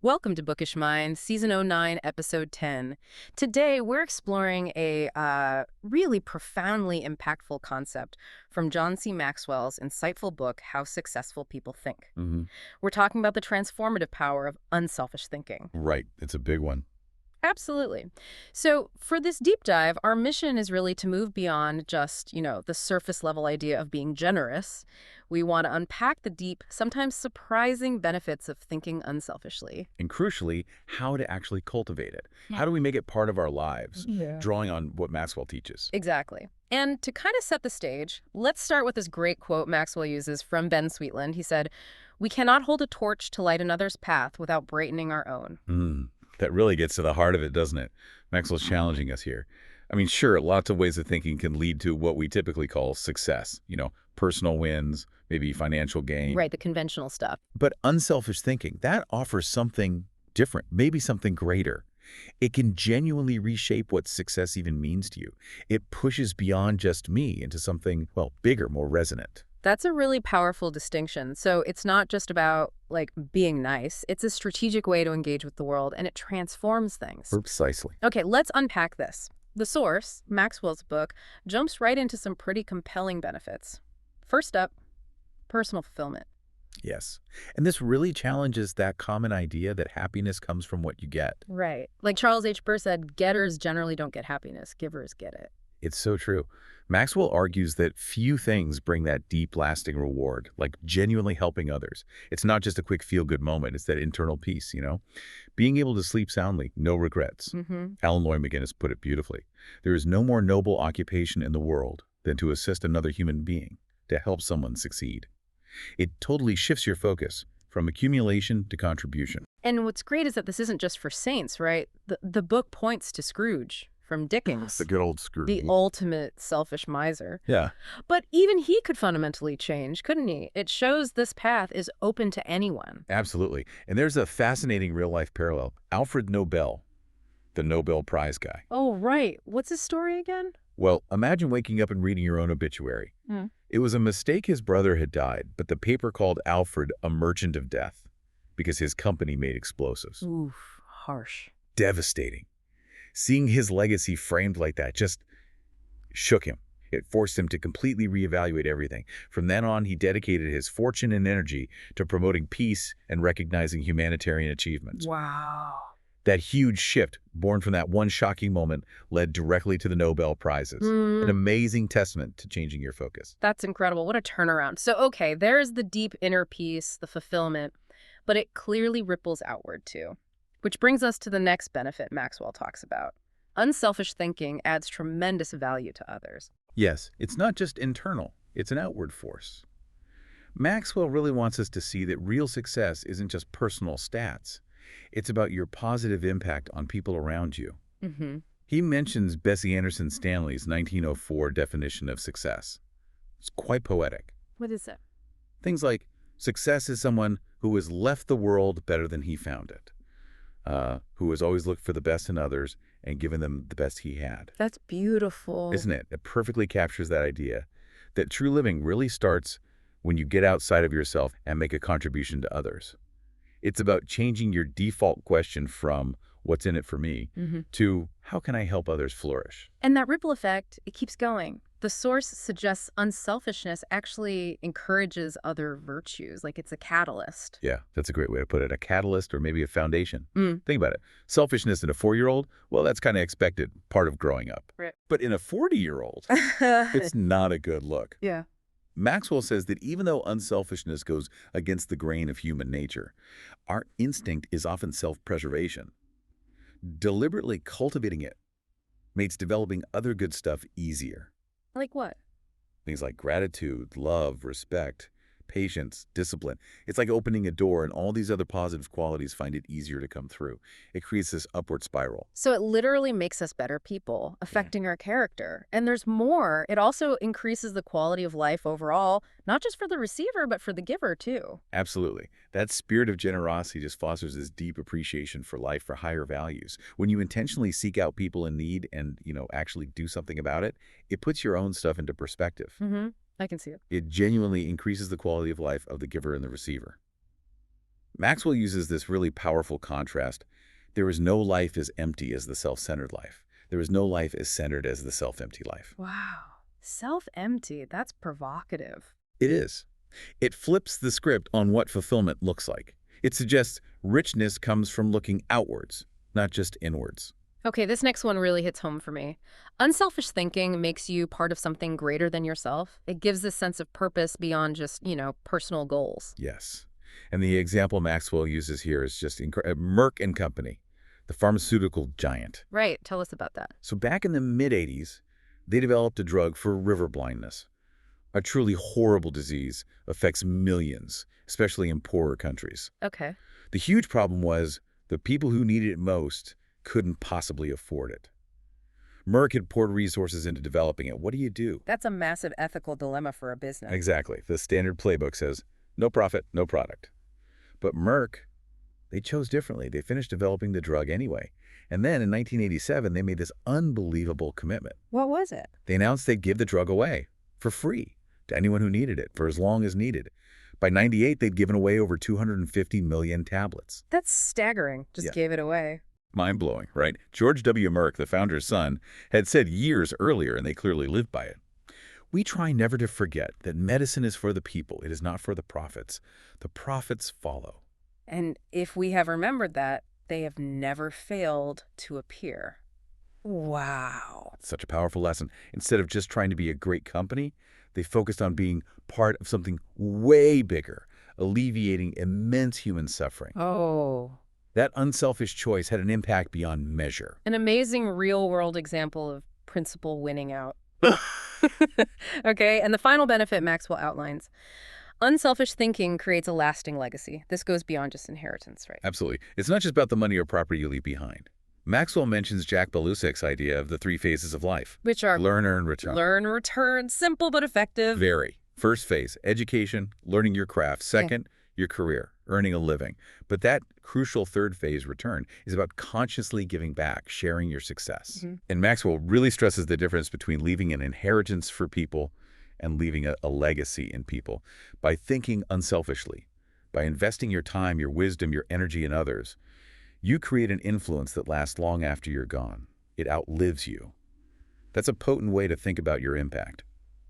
Welcome to Bookish Mind, Season 09, Episode 10. Today, we're exploring a really profoundly impactful concept from John C. Maxwell's insightful book, How Successful People Think. hmm We're talking about the transformative power of unselfish thinking. Right. It's a big one. Absolutely. So, for this deep dive, our mission is really to move beyond just, the surface level idea of being generous. We want to unpack the deep, sometimes surprising benefits of thinking unselfishly. And crucially, how to actually cultivate it. How do we make it part of our lives, Yeah. drawing on what Maxwell teaches? Exactly. And to kind of set the stage, let's start with this great quote Maxwell uses from Ben Sweetland. He said, "We cannot hold a torch to light another's path without brightening our own." That really gets to the heart of it, doesn't it? Maxwell's challenging us here. I mean, sure, lots of ways of thinking can lead to what we typically call success, personal wins, maybe financial gain. Right, the conventional stuff. But unselfish thinking, that offers something different, maybe something greater. It can genuinely reshape what success even means to you. It pushes beyond just me into something, well, bigger, more resonant. That's a really powerful distinction. So it's not just about, being nice. It's a strategic way to engage with the world, and it transforms things. Precisely. Okay, let's unpack this. The source, Maxwell's book, jumps right into some pretty compelling benefits. First up, personal fulfillment. Yes. And this really challenges that common idea that happiness comes from what you get. Right. Like Charles H. Burr said, getters generally don't get happiness, givers get it. It's so true. Maxwell argues that few things bring that deep, lasting reward, like genuinely helping others. It's not just a quick feel-good moment. It's that internal peace. Being able to sleep soundly, no regrets. Alan Loy McGinnis put it beautifully. There is no more noble occupation in the world than to assist another human being, to help someone succeed. It totally shifts your focus from accumulation to contribution. And what's great is that this isn't just for saints, right? The book points to Scrooge from Dickens, The good old Scrooge. the ultimate selfish miser. Yeah. But even he could fundamentally change, couldn't he? It shows this path is open to anyone. Absolutely. And there's a fascinating real-life parallel. Alfred Nobel, the Nobel Prize guy. Oh, right. What's his story again? Well, imagine waking up and reading your own obituary. It was a mistake his brother had died, but the paper called Alfred a merchant of death because his company made explosives. Oof, harsh. Devastating. Seeing his legacy framed like that just shook him. It forced him to completely reevaluate everything. From then on, he dedicated his fortune and energy to promoting peace and recognizing humanitarian achievements. Wow. That huge shift, born from that one shocking moment, led directly to the Nobel Prizes. An amazing testament to changing your focus. That's incredible. What a turnaround. So, okay, there's the deep inner peace, the fulfillment, but it clearly ripples outward too. Which brings us to the next benefit Maxwell talks about. Unselfish thinking adds tremendous value to others. Yes, it's not just internal, it's an outward force. Maxwell really wants us to see that real success isn't just personal stats. It's about your positive impact on people around you. He mentions Bessie Anderson Stanley's 1904 definition of success. It's quite poetic. What is it? Things like, success is someone who has left the world better than he found it, who has always looked for the best in others and given them the best he had. That's beautiful. Isn't it? It perfectly captures that idea that true living really starts when you get outside of yourself and make a contribution to others. It's about changing your default question from what's in it for me to how can I help others flourish? And that ripple effect, it keeps going. The source suggests unselfishness actually encourages other virtues, like it's a catalyst. Yeah, that's a great way to put it. A catalyst or maybe a foundation. Think about it. Selfishness in a 4-year-old, well, that's kind of expected, part of growing up. Right. But in a 40-year-old, it's not a good look. Yeah. Maxwell says that even though unselfishness goes against the grain of human nature, our instinct is often self-preservation. Deliberately cultivating it makes developing other good stuff easier. Like what? Things like gratitude, love, respect, patience, discipline. It's like opening a door, and all these other positive qualities find it easier to come through. It creates this upward spiral. So it literally makes us better people, affecting our character. And there's more. It also increases the quality of life overall, not just for the receiver, but for the giver too. Absolutely. That spirit of generosity just fosters this deep appreciation for life, for higher values. When you intentionally seek out people in need and, actually do something about it, it puts your own stuff into perspective. I can see it. It genuinely increases the quality of life of the giver and the receiver. Maxwell uses this really powerful contrast. There is no life as empty as the self-centered life. There is no life as centered as the self-empty life. Wow. Self-empty. That's provocative. It is. It flips the script on what fulfillment looks like. It suggests richness comes from looking outwards, not just inwards. Okay, this next one really hits home for me. Unselfish thinking makes you part of something greater than yourself. It gives this sense of purpose beyond just, personal goals. Yes. And the example Maxwell uses here is just Merck and Company, the pharmaceutical giant. Right. Tell us about that. So back in the mid-'80s, they developed a drug for river blindness. A truly horrible disease affects millions, especially in poorer countries. Okay. The huge problem was the people who needed it most couldn't possibly afford it. Merck had poured resources into developing it. What do you do? That's a massive ethical dilemma for a business. Exactly. The standard playbook says, no profit, no product. But Merck, they chose differently. They finished developing the drug anyway. And then in 1987, they made this unbelievable commitment. What was it? They announced they'd give the drug away for free to anyone who needed it for as long as needed. By 98, they'd given away over 250 million tablets. That's staggering. Just gave it away. Mind-blowing, right? George W. Merck, the founder's son, had said years earlier, and they clearly lived by it. We try never to forget that medicine is for the people. It is not for the profits. The profits follow. And if we have remembered that, they have never failed to appear. Wow. Such a powerful lesson. Instead of just trying to be a great company, they focused on being part of something way bigger, alleviating immense human suffering. Oh. That unselfish choice had an impact beyond measure. An amazing real-world example of principle winning out. Okay, and the final benefit Maxwell outlines. Unselfish thinking creates a lasting legacy. This goes beyond just inheritance, right? Absolutely. It's not just about the money or property you leave behind. Maxwell mentions Jack Balusak's idea of the 3 phases of life. Which are learn, earn, return. Learn, return, simple but effective. Very. First phase, education, learning your craft. Second, your career, earning a living. But that crucial third phase, return, is about consciously giving back, sharing your success. And Maxwell really stresses the difference between leaving an inheritance for people and leaving a legacy in people. By thinking unselfishly, by investing your time, your wisdom, your energy in others, you create an influence that lasts long after you're gone. It outlives you. That's a potent way to think about your impact.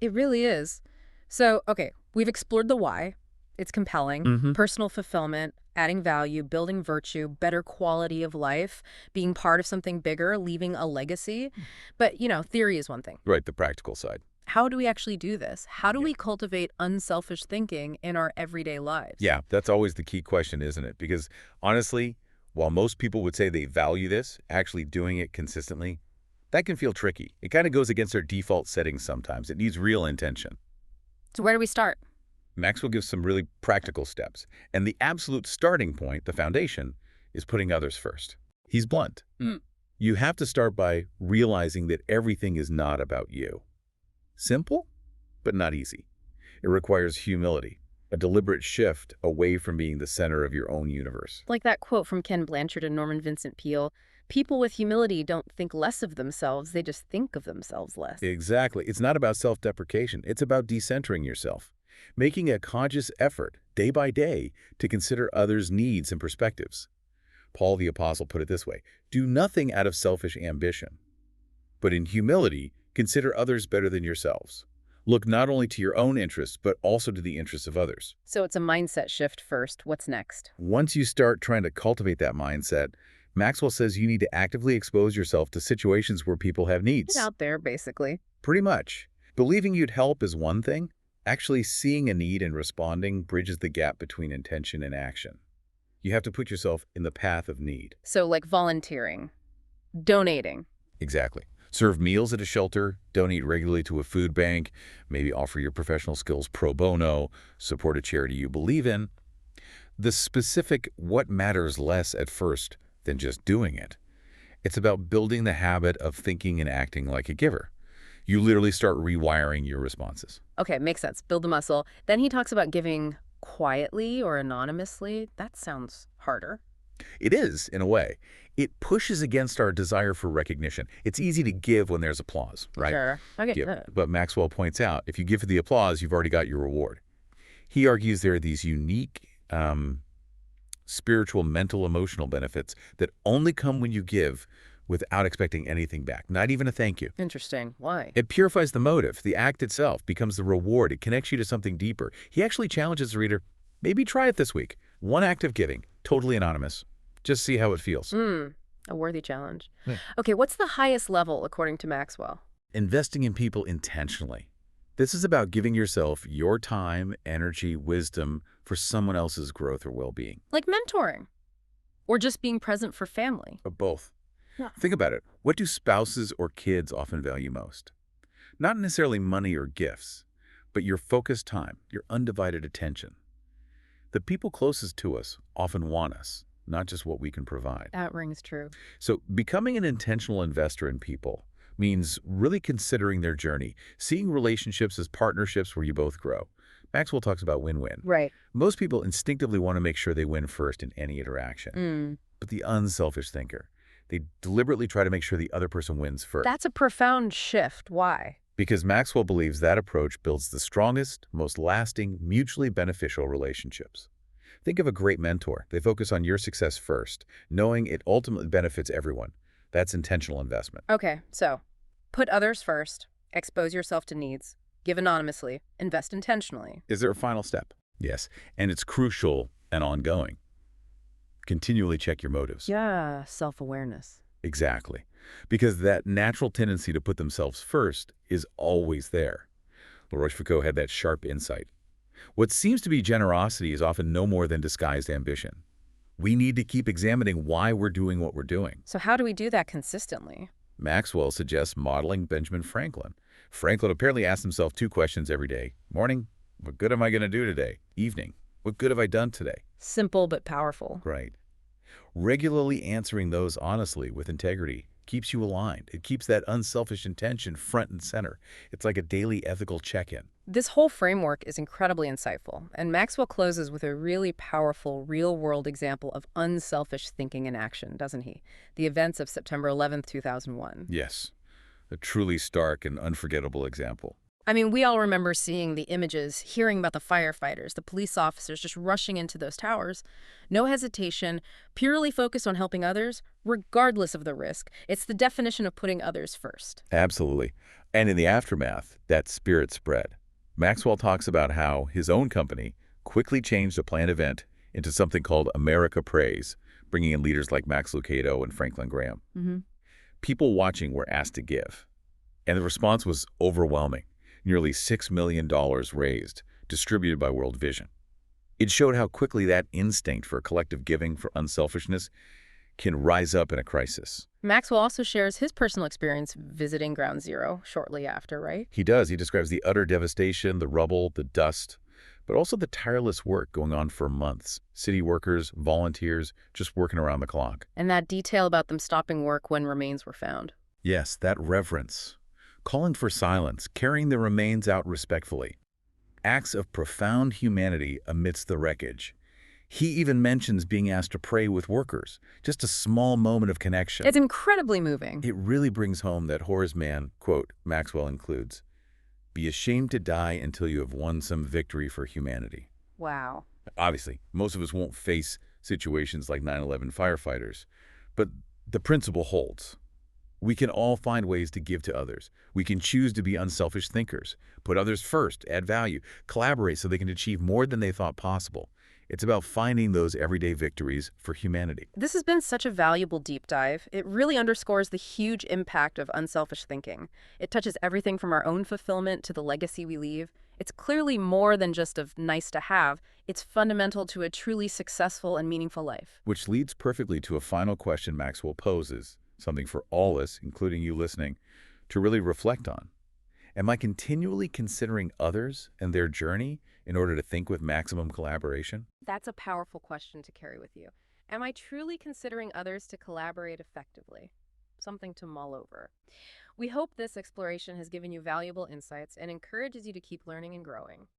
It really is. So, okay, we've explored the why. It's compelling. Personal fulfillment, adding value, building virtue, better quality of life, being part of something bigger, leaving a legacy. But, theory is one thing. Right, the practical side. How do we actually do this? How do we cultivate unselfish thinking in our everyday lives? Yeah, that's always the key question, isn't it? Because honestly, while most people would say they value this, actually doing it consistently, that can feel tricky. It kind of goes against our default settings sometimes. It needs real intention. So where do we start? Maxwell gives some really practical steps. And the absolute starting point, the foundation, is putting others first. He's blunt. You have to start by realizing that everything is not about you. Simple, but not easy. It requires humility, a deliberate shift away from being the center of your own universe. Like that quote from Ken Blanchard and Norman Vincent Peale, people with humility don't think less of themselves, they just think of themselves less. Exactly. It's not about self-deprecation. It's about decentering yourself, making a conscious effort, day by day, to consider others' needs and perspectives. Paul the Apostle put it this way, do nothing out of selfish ambition, but in humility, consider others better than yourselves. Look not only to your own interests, but also to the interests of others. So it's a mindset shift first. What's next? Once you start trying to cultivate that mindset, Maxwell says you need to actively expose yourself to situations where people have needs. Get out there, basically. Pretty much. Believing you'd help is one thing. Actually seeing a need and responding bridges the gap between intention and action. You have to put yourself in the path of need. So like volunteering, donating. Exactly. Serve meals at a shelter, donate regularly to a food bank, maybe offer your professional skills pro bono, support a charity you believe in. The specific what matters less at first than just doing it. It's about building the habit of thinking and acting like a giver. You literally start rewiring your responses. Okay, makes sense. Build the muscle. Then he talks about giving quietly or anonymously. That sounds harder. It is, in a way. It pushes against our desire for recognition. It's easy to give when there's applause, right? Sure. Okay. But Maxwell points out, if you give for the applause, you've already got your reward. He argues there are these unique spiritual, mental, emotional benefits that only come when you give without expecting anything back, not even a thank you. Interesting. Why? It purifies the motive. The act itself becomes the reward. It connects you to something deeper. He actually challenges the reader, maybe try it this week. One act of giving, totally anonymous. Just see how it feels. A worthy challenge. Yeah. Okay, what's the highest level according to Maxwell? Investing in people intentionally. This is about giving yourself your time, energy, wisdom for someone else's growth or well-being. Like mentoring or just being present for family. Or both. Yeah. Think about it. What do spouses or kids often value most? Not necessarily money or gifts, but your focused time, your undivided attention. The people closest to us often want us, not just what we can provide. That rings true. So becoming an intentional investor in people means really considering their journey, seeing relationships as partnerships where you both grow. Maxwell talks about win-win. Right. Most people instinctively want to make sure they win first in any interaction. But the unselfish thinker, they deliberately try to make sure the other person wins first. That's a profound shift. Why? Because Maxwell believes that approach builds the strongest, most lasting, mutually beneficial relationships. Think of a great mentor. They focus on your success first, knowing it ultimately benefits everyone. That's intentional investment. Okay, so put others first, expose yourself to needs, give anonymously, invest intentionally. Is there a final step? Yes, and it's crucial and ongoing. Continually check your motives. Yeah, self-awareness. Exactly. Because that natural tendency to put themselves first is always there. La Rochefoucauld had that sharp insight. What seems to be generosity is often no more than disguised ambition. We need to keep examining why we're doing what we're doing. So how do we do that consistently? Maxwell suggests modeling Benjamin Franklin. Franklin apparently asked himself 2 questions every day. Morning, what good am I going to do today? Evening, what good have I done today? Simple but powerful. Right. Regularly answering those honestly with integrity keeps you aligned. It keeps that unselfish intention front and center. It's like a daily ethical check-in. This whole framework is incredibly insightful, and Maxwell closes with a really powerful real-world example of unselfish thinking in action, doesn't he? The events of September 11th, 2001. Yes, a truly stark and unforgettable example. I mean, we all remember seeing the images, hearing about the firefighters, the police officers just rushing into those towers. No hesitation, purely focused on helping others, regardless of the risk. It's the definition of putting others first. Absolutely. And in the aftermath, that spirit spread. Maxwell talks about how his own company quickly changed a planned event into something called America Prays, bringing in leaders like Max Lucado and Franklin Graham. People watching were asked to give, and the response was overwhelming. Nearly $6 million raised, distributed by World Vision. It showed how quickly that instinct for collective giving, for unselfishness, can rise up in a crisis. Maxwell also shares his personal experience visiting Ground Zero shortly after, right? He does. He describes the utter devastation, the rubble, the dust, but also the tireless work going on for months. City workers, volunteers, just working around the clock. And that detail about them stopping work when remains were found. Yes, that reverence. Calling for silence, carrying the remains out respectfully. Acts of profound humanity amidst the wreckage. He even mentions being asked to pray with workers, just a small moment of connection. It's incredibly moving. It really brings home that Horace Mann, quote, Maxwell includes, "Be ashamed to die until you have won some victory for humanity." Wow. Obviously, most of us won't face situations like 9/11 firefighters, but the principle holds. We can all find ways to give to others. We can choose to be unselfish thinkers, put others first, add value, collaborate so they can achieve more than they thought possible. It's about finding those everyday victories for humanity. This has been such a valuable deep dive. It really underscores the huge impact of unselfish thinking. It touches everything from our own fulfillment to the legacy we leave. It's clearly more than just a nice to have. It's fundamental to a truly successful and meaningful life. Which leads perfectly to a final question Maxwell poses, something for all us, including you listening, to really reflect on. Am I continually considering others and their journey in order to think with maximum collaboration? That's a powerful question to carry with you. Am I truly considering others to collaborate effectively? Something to mull over. We hope this exploration has given you valuable insights and encourages you to keep learning and growing.